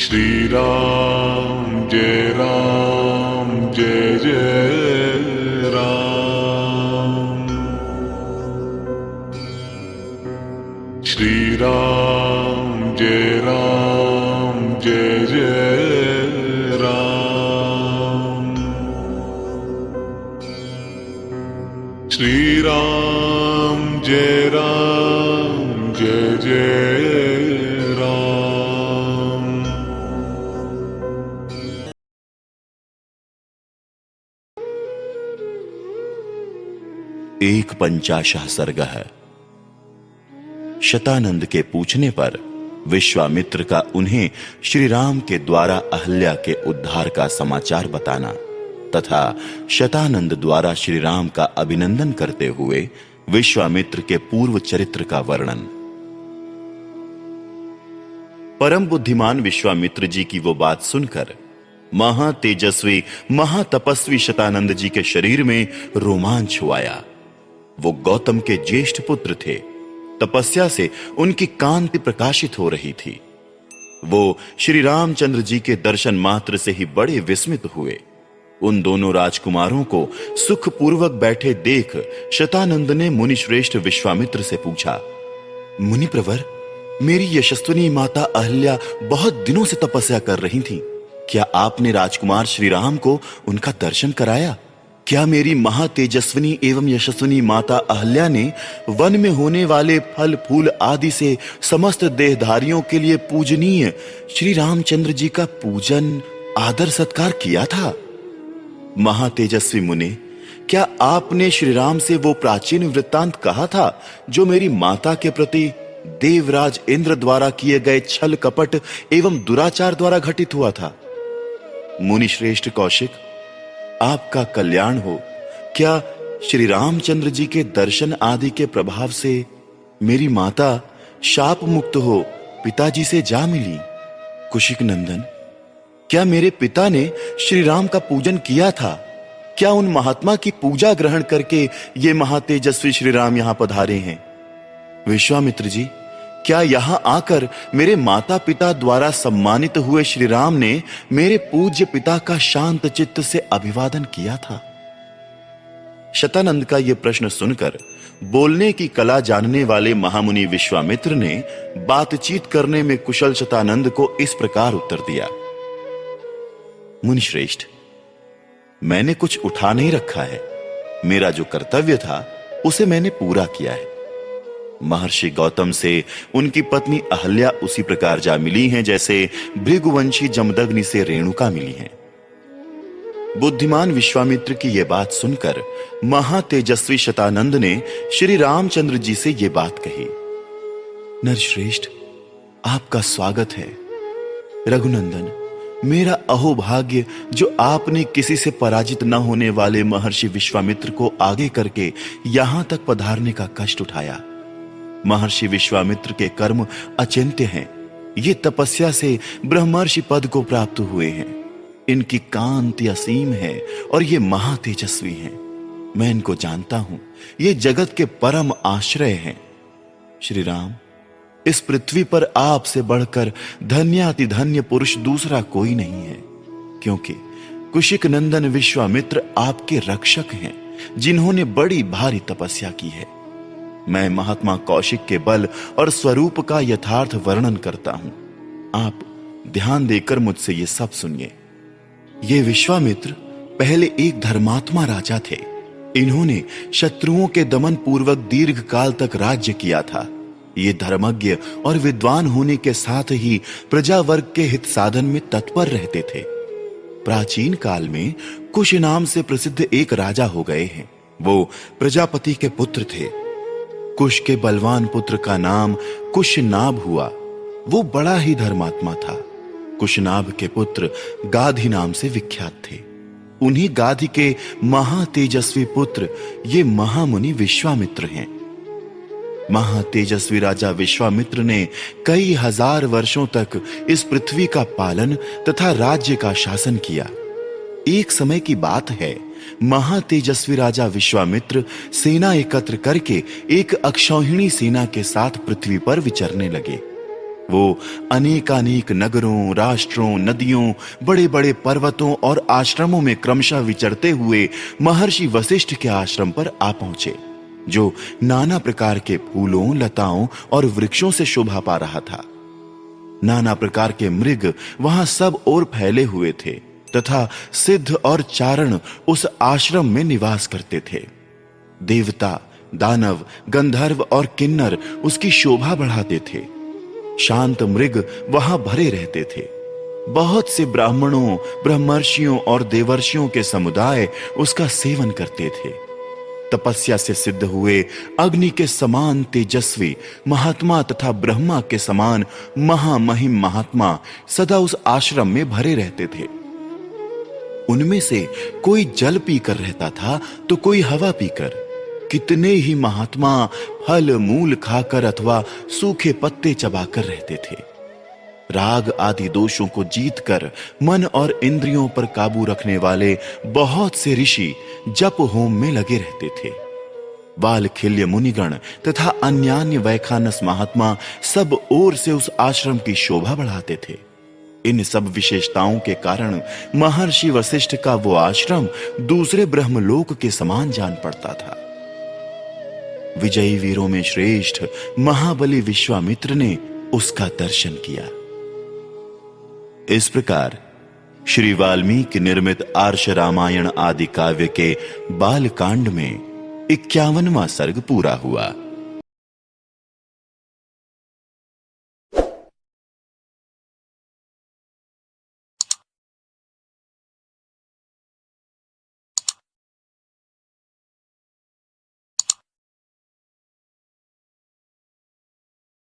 श्री राम जय जय राम। श्री राम जय जय राम। श्री राम जय जय राम। एक पंचाशः सर्ग है। शतानंद के पूछने पर विश्वामित्र का उन्हें श्री राम के द्वारा अहल्या के उद्धार का समाचार बताना तथा शतानंद द्वारा श्री राम का अभिनंदन करते हुए विश्वामित्र के पूर्व चरित्र का वर्णन। परम बुद्धिमान विश्वामित्र जी की वो बात सुनकर महातेजस्वी महातपस्वी शतानंद जी के शरीर में रोमांच हुआ। वो गौतम के ज्येष्ठ पुत्र थे। तपस्या से उनकी कांति प्रकाशित हो रही थी। वो श्री रामचंद्र जी के दर्शन मात्र से ही बड़े विस्मित हुए। उन दोनों राजकुमारों को सुखपूर्वक बैठे देख शतानंद ने मुनिश्रेष्ठ विश्वामित्र से पूछा, मुनि प्रवर, मेरी यशस्विनी माता अहल्या बहुत दिनों से तपस्या कर रही थी। क्या आपने राजकुमार श्री राम को उनका दर्शन कराया? क्या मेरी महातेजस्विनी एवं यशस्विनी माता अहल्या ने वन में होने वाले फल फूल आदि से समस्त देहधारियों के लिए पूजनीय श्री रामचंद्र जी का पूजन आदर सत्कार किया था? महातेजस्वी मुने, क्या आपने श्री राम से वो प्राचीन वृत्तांत कहा था जो मेरी माता के प्रति देवराज इंद्र द्वारा किए गए छल कपट एवं दुराचार द्वारा घटित हुआ था? मुनि श्रेष्ठ कौशिक, आपका कल्याण हो। क्या श्री रामचंद्र जी के दर्शन आदि के प्रभाव से मेरी माता शाप मुक्त हो पिताजी से जा मिली? कुशिक नंदन, क्या मेरे पिता ने श्री राम का पूजन किया था? क्या उन महात्मा की पूजा ग्रहण करके ये महातेजस्वी श्री राम यहां पधारे हैं? विश्वामित्र जी, क्या यहां आकर मेरे माता पिता द्वारा सम्मानित हुए श्री राम ने मेरे पूज्य पिता का शांत चित्त से अभिवादन किया था? शतानंद का यह प्रश्न सुनकर बोलने की कला जानने वाले महामुनि विश्वामित्र ने बातचीत करने में कुशल शतानंद को इस प्रकार उत्तर दिया, मुनिश्रेष्ठ, मैंने कुछ उठा नहीं रखा है। मेरा जो कर्तव्य था उसे मैंने पूरा किया है। महर्षि गौतम से उनकी पत्नी अहल्या उसी प्रकार जा मिली हैं जैसे भृगुवंशी जमदग्नि से रेणुका मिली हैं। बुद्धिमान विश्वामित्र की यह बात सुनकर महातेजस्वी शतानंद ने श्री रामचंद्र जी से यह बात कही, नरश्रेष्ठ, आपका स्वागत है। रघुनंदन, मेरा अहोभाग्य जो आपने किसी से पराजित न होने वाले महर्षि विश्वामित्र को आगे करके यहां तक पधारने का कष्ट उठाया। महर्षि विश्वामित्र के कर्म अचिंत्य हैं। ये तपस्या से ब्रह्मर्षि पद को प्राप्त हुए हैं। इनकी कांति असीम है और ये महातेजस्वी हैं। मैं इनको जानता हूं। ये जगत के परम आश्रय हैं। श्री राम, इस पृथ्वी पर आपसे बढ़कर धन्याति धन्य पुरुष दूसरा कोई नहीं है, क्योंकि कुशिक नंदन विश्वामित्र आपके रक्षक हैं, जिन्होंने बड़ी भारी तपस्या की है। मैं महात्मा कौशिक के बल और स्वरूप का यथार्थ वर्णन करता हूं। आप ध्यान देकर मुझसे ये सब सुनिए। ये विश्वामित्र पहले एक धर्मात्मा राजा थे। इन्होंने शत्रुओं के दमन पूर्वक दीर्घ काल तक राज्य किया था। ये धर्मज्ञ और विद्वान होने के साथ ही प्रजा वर्ग के हित साधन में तत्पर रहते थे। प्राचीन काल में कुश नाम से प्रसिद्ध एक राजा हो गए हैं। वो प्रजापति के पुत्र थे। कुश के बलवान पुत्र का नाम कुशनाभ हुआ। वो बड़ा ही धर्मात्मा था। कुशनाभ के पुत्र गाधी नाम से विख्यात थे। उन्हीं गाधी के महातेजस्वी पुत्र ये महामुनि विश्वामित्र हैं। महातेजस्वी राजा विश्वामित्र ने कई हजार वर्षों तक इस पृथ्वी का पालन तथा राज्य का शासन किया। एक समय की बात है, महातेजस्वी राजा विश्वामित्र सेना एकत्र करके एक अक्षौहिणी सेना के साथ पृथ्वी पर विचरने लगे। वो अनेकानेक नगरों, राष्ट्रों, नदियों, बड़े बड़े पर्वतों और आश्रमों में क्रमशः विचरते हुए महर्षि वशिष्ठ के आश्रम पर आ पहुंचे, जो नाना प्रकार के फूलों, लताओं और वृक्षों से शोभा पा रहा था। नाना प्रकार के मृग वहां सब ओर फैले हुए थे तथा सिद्ध और चारण उस आश्रम में निवास करते थे। देवता, दानव, गंधर्व और किन्नर उसकी शोभा बढ़ाते थे। शांत मृग वहां भरे रहते थे। बहुत से ब्राह्मणों, ब्रह्मर्षियों और देवर्षियों के समुदाय उसका सेवन करते थे। तपस्या से सिद्ध हुए अग्नि के समान तेजस्वी महात्मा तथा ब्रह्मा के समान महामहिम महात्मा सदा उस आश्रम में भरे रहते थे। उनमें से कोई जल पीकर रहता था तो कोई हवा पीकर। कितने ही महात्मा फल मूल खाकर अथवा सूखे पत्ते चबाकर रहते थे। राग आदि दोषों को जीतकर मन और इंद्रियों पर काबू रखने वाले बहुत से ऋषि जप होम में लगे रहते थे। वालखिल्य मुनिगण तथा अन्यान्य वैखानस महात्मा सब ओर से उस आश्रम की शोभा बढ़ाते थे। इन सब विशेषताओं के कारण महर्षि वशिष्ठ का वो आश्रम दूसरे ब्रह्मलोक के समान जान पड़ता था। विजयी वीरों में श्रेष्ठ महाबली विश्वामित्र ने उसका दर्शन किया। इस प्रकार श्री वाल्मीकि निर्मित आर्ष रामायण आदि काव्य के बालकांड में 51वां सर्ग पूरा हुआ।